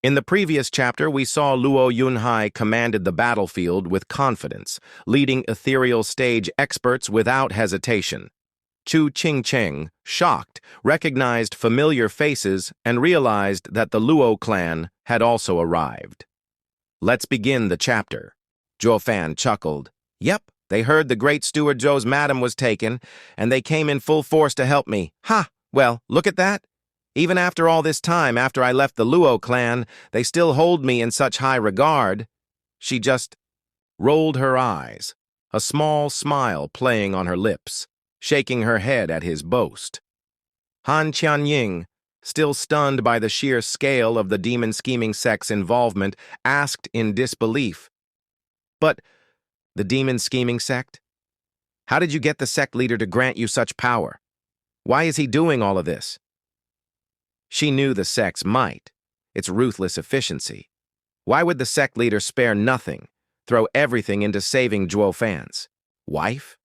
In the previous chapter, we saw Luo Yunhai commanded the battlefield with confidence, leading ethereal stage experts without hesitation. Chu Qingcheng, shocked, recognized familiar faces and realized that the Luo clan had also arrived. Let's begin the chapter. Zhuo Fan chuckled. Yep, they heard the great steward Zhou's madam was taken, and they came in full force to help me. Ha! Well, look at that. Even after all this time, after I left the Luo clan, they still hold me in such high regard. She just rolled her eyes, a small smile playing on her lips, shaking her head at his boast. Han Qianying, still stunned by the sheer scale of the demon-scheming sect's involvement, asked in disbelief. But the demon-scheming sect? How did you get the sect leader to grant you such power? Why is he doing all of this? She knew the sect's might, its ruthless efficiency. Why would the sect leader spare nothing, throw everything into saving Zhuo Fan's wife?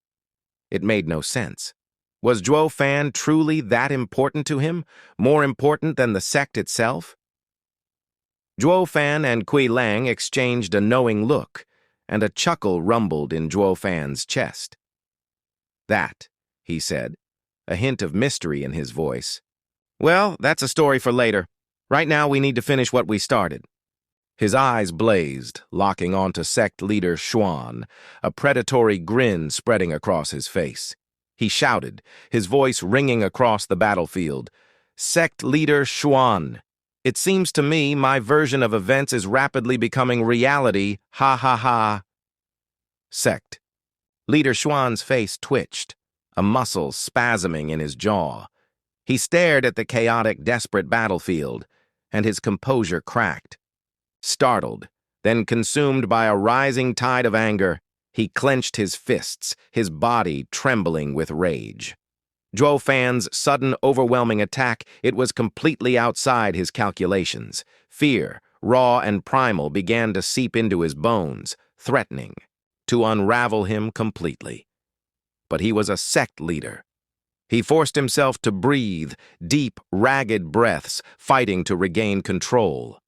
It made no sense. Was Zhuo Fan truly that important to him, more important than the sect itself? Zhuo Fan and Kui Lang exchanged a knowing look, and a chuckle rumbled in Zhuo Fan's chest. That, he said, a hint of mystery in his voice. Well, that's a story for later. Right now we need to finish what we started. His eyes blazed, locking onto sect leader Xuan, a predatory grin spreading across his face. He shouted, his voice ringing across the battlefield. Sect leader Xuan, it seems to me my version of events is rapidly becoming reality, ha ha ha. Sect. Leader Xuan's face twitched, a muscle spasming in his jaw. He stared at the chaotic, desperate battlefield, and his composure cracked. Startled, then consumed by a rising tide of anger, he clenched his fists, his body trembling with rage. Zhuo Fan's sudden, overwhelming attack, it was completely outside his calculations. Fear, raw and primal, began to seep into his bones, threatening to unravel him completely. But he was a sect leader. He forced himself to breathe, deep, ragged breaths, fighting to regain control.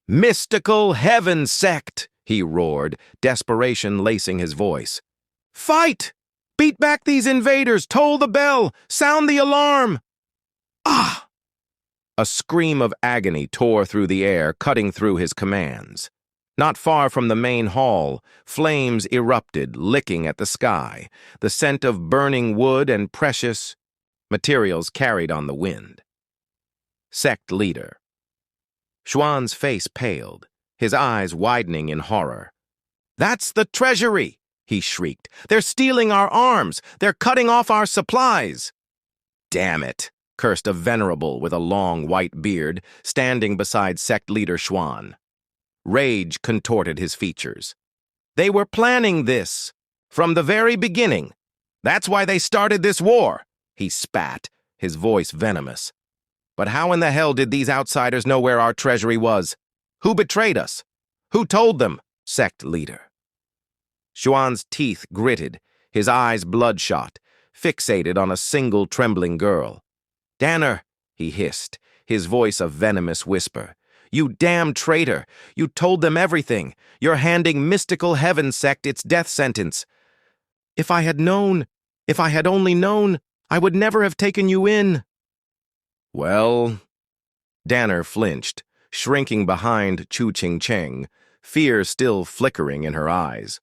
Mystical heaven sect, he roared, desperation lacing his voice. Fight! Beat back these invaders! Toll the bell! Sound the alarm! Ah! A scream of agony tore through the air, cutting through his commands. Not far from the main hall, flames erupted, licking at the sky, the scent of burning wood and precious materials carried on the wind. Sect leader. Xuan's face paled, his eyes widening in horror. That's the Treasury, he shrieked. They're stealing our arms. They're cutting off our supplies. Damn it, cursed a venerable with a long white beard, standing beside sect leader Xuan. Rage contorted his features. They were planning this from the very beginning. That's why they started this war. He spat, his voice venomous. But how in the hell did these outsiders know where our treasury was? Who betrayed us? Who told them? Sect leader. Xuan's teeth gritted, his eyes bloodshot, fixated on a single trembling girl. Danner, he hissed, his voice a venomous whisper. You damn traitor! You told them everything. You're handing mystical heaven sect its death sentence. If I had only known, I would never have taken you in. Well, Danner flinched, shrinking behind Chu Qingcheng, fear still flickering in her eyes.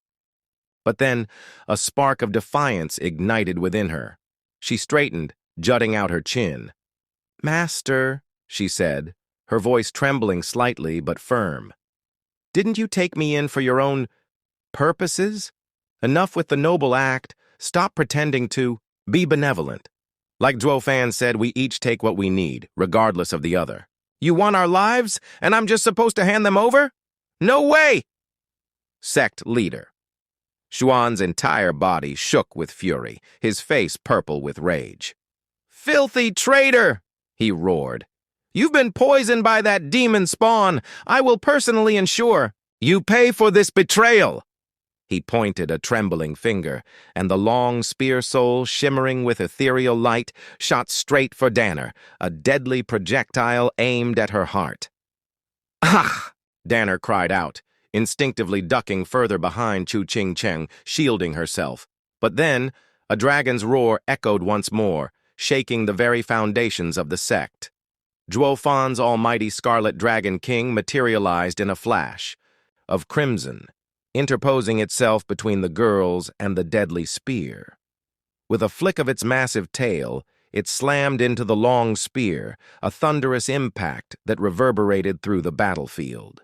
But then, a spark of defiance ignited within her. She straightened, jutting out her chin. Master, she said, her voice trembling slightly but firm. Didn't you take me in for your own purposes? Enough with the noble act. Stop pretending to be benevolent. Like Zhuo Fan said, we each take what we need, regardless of the other. You want our lives, and I'm just supposed to hand them over? No way! Sect leader. Xuan's entire body shook with fury, his face purple with rage. Filthy traitor! He roared. You've been poisoned by that demon spawn. I will personally ensure you pay for this betrayal. He pointed a trembling finger, and the long spear soul, shimmering with ethereal light, shot straight for Danner, a deadly projectile aimed at her heart. Ah! Danner cried out, instinctively ducking further behind Chu Ching-cheng, shielding herself. But then, a dragon's roar echoed once more, shaking the very foundations of the sect. Zhuo Fan's almighty Scarlet Dragon King materialized in a flash of crimson, interposing itself between the girls and the deadly spear. With a flick of its massive tail, it slammed into the long spear, a thunderous impact that reverberated through the battlefield.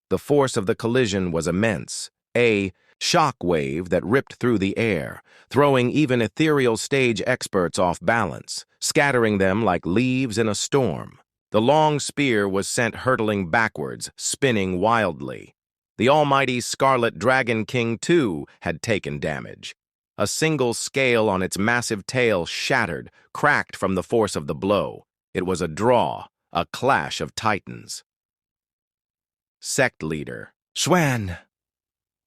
The force of the collision was immense, a shock wave that ripped through the air, throwing even ethereal stage experts off balance, scattering them like leaves in a storm. The long spear was sent hurtling backwards, spinning wildly. The almighty Scarlet Dragon King, too, had taken damage. A single scale on its massive tail shattered, cracked from the force of the blow. It was a draw, a clash of titans. Sect leader, Xuan!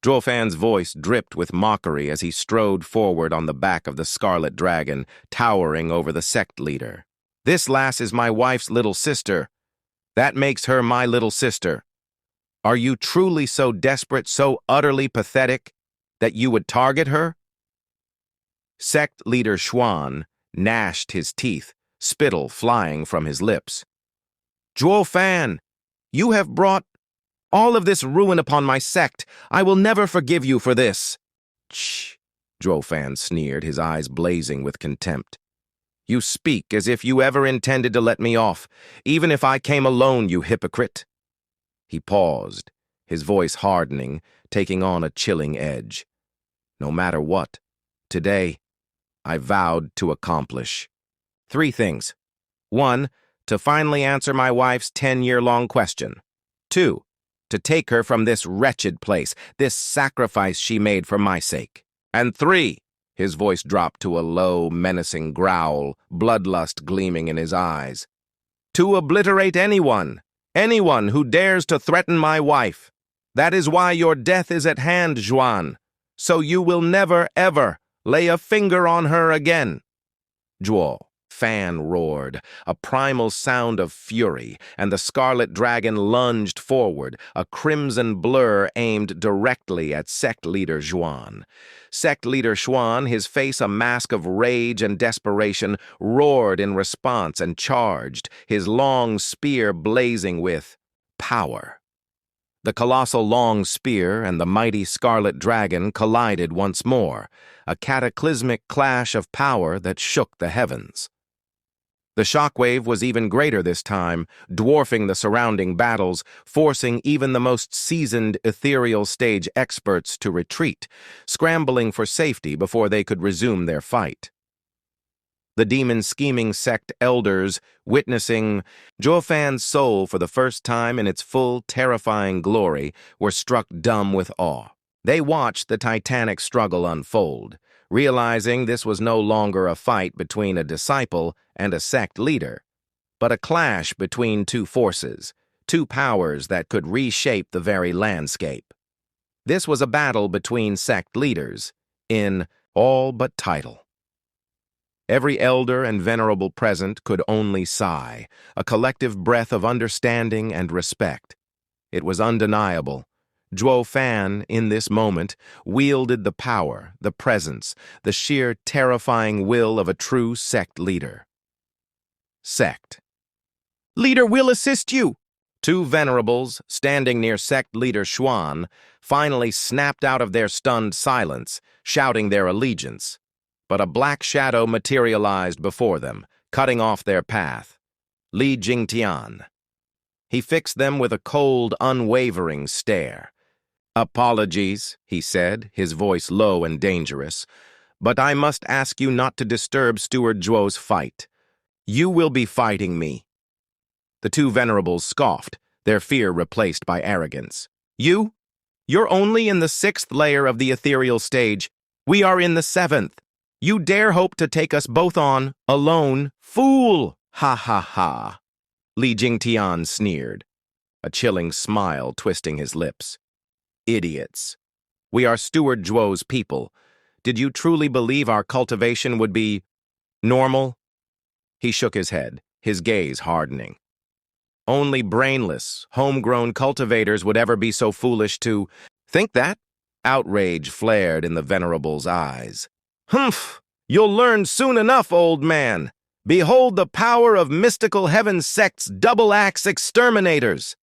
Zhuo Fan's voice dripped with mockery as he strode forward on the back of the Scarlet Dragon, towering over the sect leader. This lass is my wife's little sister. That makes her my little sister. Are you truly so desperate, so utterly pathetic, that you would target her? Sect leader Xuan gnashed his teeth, spittle flying from his lips. Zhuo Fan, you have brought all of this ruin upon my sect. I will never forgive you for this. Shh, Zhuo Fan sneered, his eyes blazing with contempt. You speak as if you ever intended to let me off, even if I came alone, you hypocrite. He paused, his voice hardening, taking on a chilling edge. No matter what, today, I vowed to accomplish 3 things. 1, to finally answer my wife's 10-year-long question. 2, to take her from this wretched place, this sacrifice she made for my sake. And 3, his voice dropped to a low, menacing growl, bloodlust gleaming in his eyes, to obliterate anyone who dares to threaten my wife. That is why your death is at hand, Xuan. So you will never, ever lay a finger on her again. Zhuo Fan roared, a primal sound of fury, and the Scarlet Dragon lunged forward, a crimson blur aimed directly at Sect leader Xuan. Sect leader Xuan, his face a mask of rage and desperation, roared in response and charged, his long spear blazing with power. The colossal long spear and the mighty Scarlet Dragon collided once more, a cataclysmic clash of power that shook the heavens. The shockwave was even greater this time, dwarfing the surrounding battles, forcing even the most seasoned ethereal stage experts to retreat, scrambling for safety before they could resume their fight. The demon-scheming sect elders, witnessing Zhuo Fan's soul for the first time in its full, terrifying glory, were struck dumb with awe. They watched the titanic struggle unfold, realizing this was no longer a fight between a disciple and a sect leader, but a clash between 2 forces, 2 powers that could reshape the very landscape. This was a battle between sect leaders, in all but title. Every elder and venerable present could only sigh, a collective breath of understanding and respect. It was undeniable. Zhuo Fan, in this moment, wielded the power, the presence, the sheer terrifying will of a true sect leader. Sect. Leader will assist you! 2 venerables, standing near sect leader Xuan, finally snapped out of their stunned silence, shouting their allegiance. But a black shadow materialized before them, cutting off their path. Li Jintian. He fixed them with a cold, unwavering stare. Apologies, he said, his voice low and dangerous, but I must ask you not to disturb Steward Zhuo's fight. You will be fighting me. The 2 venerables scoffed, their fear replaced by arrogance. You? You're only in the 6th layer of the ethereal stage. We are in the 7th. You dare hope to take us both on, alone? Fool! Ha ha ha. Li Jingtian sneered, a chilling smile twisting his lips. Idiots. We are Steward Zhuo's people. Did you truly believe our cultivation would be normal? He shook his head, his gaze hardening. Only brainless, homegrown cultivators would ever be so foolish to think that. Outrage flared in the venerable's eyes. Humph! You'll learn soon enough, old man. Behold the power of mystical heaven sect's double-axe exterminators.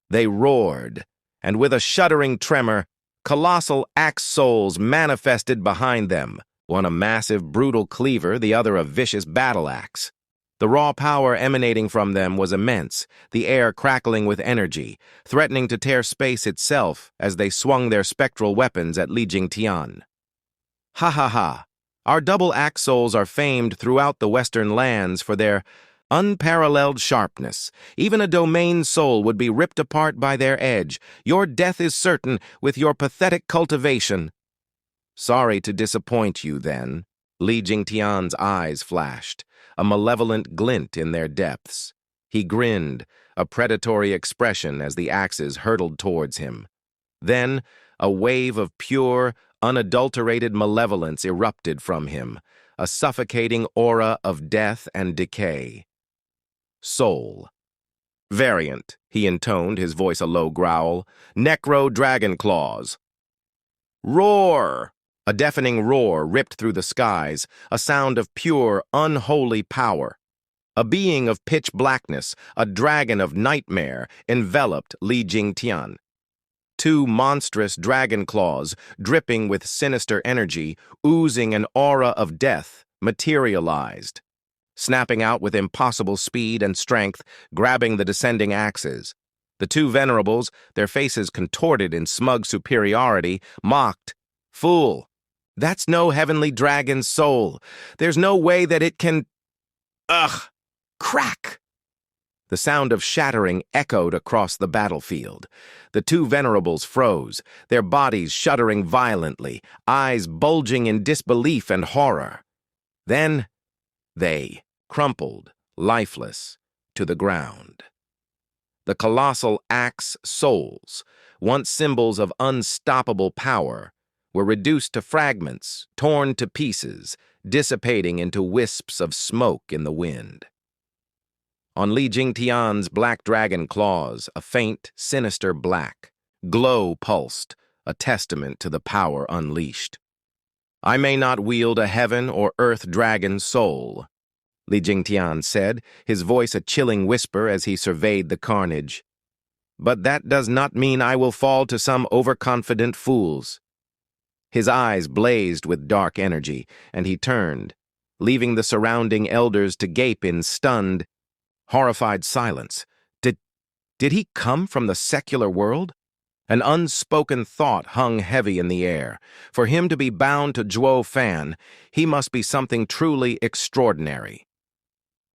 They roared, and with a shuddering tremor, colossal axe souls manifested behind them, one a massive, brutal cleaver, the other a vicious battle axe. The raw power emanating from them was immense, the air crackling with energy, threatening to tear space itself as they swung their spectral weapons at Li Jintian. Ha ha ha! Our double-axe souls are famed throughout the Western lands for their unparalleled sharpness. Even a domain soul would be ripped apart by their edge. Your death is certain with your pathetic cultivation. Sorry to disappoint you, then. Li Jingtian's eyes flashed, a malevolent glint in their depths. He grinned, a predatory expression as the axes hurtled towards him. Then, a wave of pure, unadulterated malevolence erupted from him, a suffocating aura of death and decay. Soul. Variant, he intoned, his voice a low growl. Necro dragon claws. Roar! A deafening roar ripped through the skies, a sound of pure, unholy power. A being of pitch blackness, a dragon of nightmare, enveloped Li Jingtian. Two monstrous dragon claws, dripping with sinister energy, oozing an aura of death, materialized, snapping out with impossible speed and strength, grabbing the descending axes. The two venerables, their faces contorted in smug superiority, mocked. Fool! That's no heavenly dragon's soul. There's no way that it can... Ugh! Crack! The sound of shattering echoed across the battlefield. The two venerables froze, their bodies shuddering violently, eyes bulging in disbelief and horror. Then they crumpled, lifeless, to the ground. The colossal axe souls, once symbols of unstoppable power, were reduced to fragments, torn to pieces, dissipating into wisps of smoke in the wind. On Li Jingtian's black dragon claws, a faint, sinister black glow pulsed, a testament to the power unleashed. I may not wield a heaven or earth dragon soul, Li Jingtian said, his voice a chilling whisper as he surveyed the carnage. But that does not mean I will fall to some overconfident fools. His eyes blazed with dark energy, and he turned, leaving the surrounding elders to gape in stunned, horrified silence. Did he come from the secular world? An unspoken thought hung heavy in the air. For him to be bound to Zhuo Fan, he must be something truly extraordinary.